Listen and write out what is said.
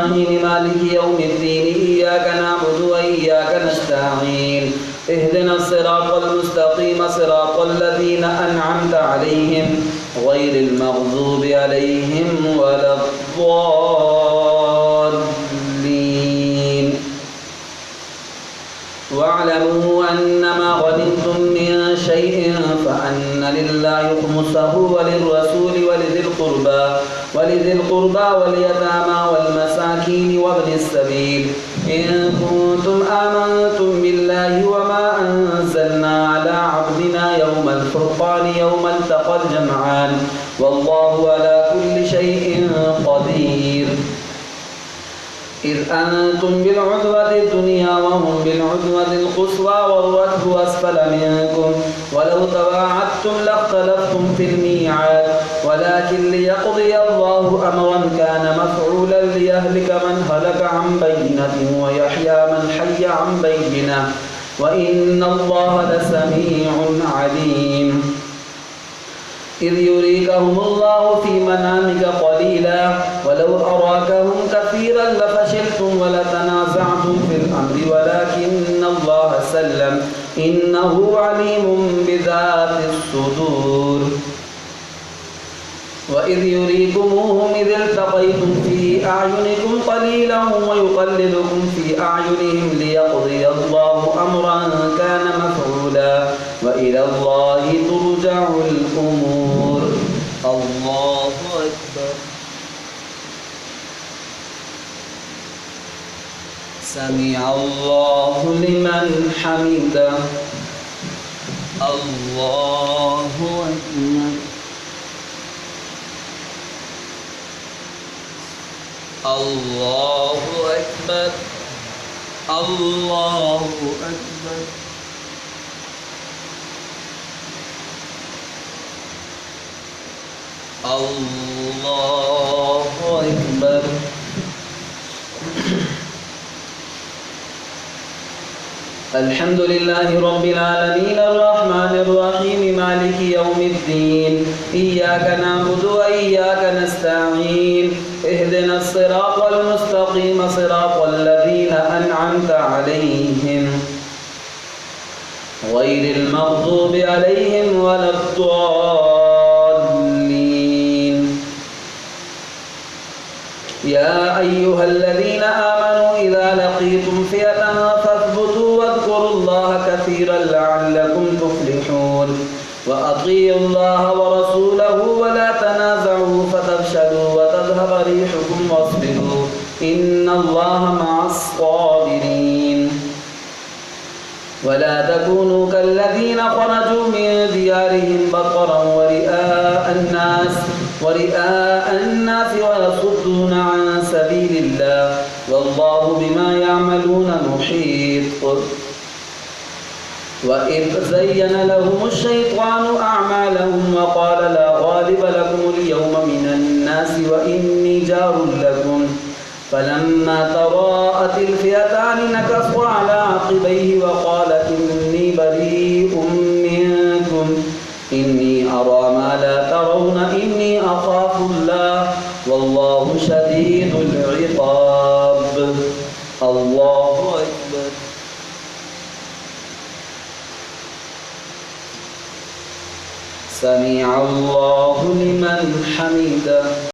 مالك يوم الدين إياك نعبد وإياك نستعين اهدنا الصراط المستقيم صراط الذين أنعمت عليهم غير المغضوب عليهم ولا الضالين واعلموا أنما غنمتم من شيء فأن لله خمسه وللرسول ولذي القربى واليتامى والمساكين وابن السبيل إن كنتم آمنتم بالله وما أنزلنا على عبدنا يوم الفرقان يوم التقى الجمعان والله على كل شيء قدير إذ أنتم بالعدوة الدنيا وهم بالعدوة القصوى والركب أسفل منكم ولو تواعدتم لاختلفتم في الميعاد ولكن ليقضي الله أمرا كان مفعولا ليهلك من هلك عن بينة ويحيى من حي عن بينة وإن الله لسميع عليم إذ يريكهم الله في منامك قليلا ولو أراكهم كثيرا لفشلتم ولتنازعتم في الأمر ولكن الله سلم إنه عليم بذات الصدور وإذ يريكموهم إذ التقيتم في أعينكم قليلا ويقللكم في أعينهم ليقضي الله أمرا كان مفعولا وإلى الله ترجع الأمور الله أكبر سمع الله لمن حمده الله أكبر الله أكبر الله أكبر الله أكبر الحمد لله رب العالمين الرحمن الرحيم مالك يوم الدين إياك نعبد وإياك نستعين اهدنا الصراط المستقيم صراط الذين أنعمت عليهم غير المغضوب عليهم ولا الضالين يا أيها الذين آمنوا إذا لقيتم فئة فاثبتوا واذكروا الله كثيرا لعلكم تفلحون وأطيعوا الله ورسوله ولا تنازعوا فتفشلوا وتذهب ريحكم واصبروا إن الله مع الصابرين ولا تكونوا كالذين خرجوا من ديارهم بطرا ورئاء الناس ويصدون عن سبيل الله والله بما يعملون محيط وإذ زين لهم الشيطان أعمالهم وقال لا غالب لكم اليوم من الناس وإني جار لكم فلما تراءت الفئتان نكصوا على عقبيه وقال إني بريء منكم إني أرى ما لا ترون إني أخاف الله والله شديد العقاب الله أكبر سمع الله لمن حمده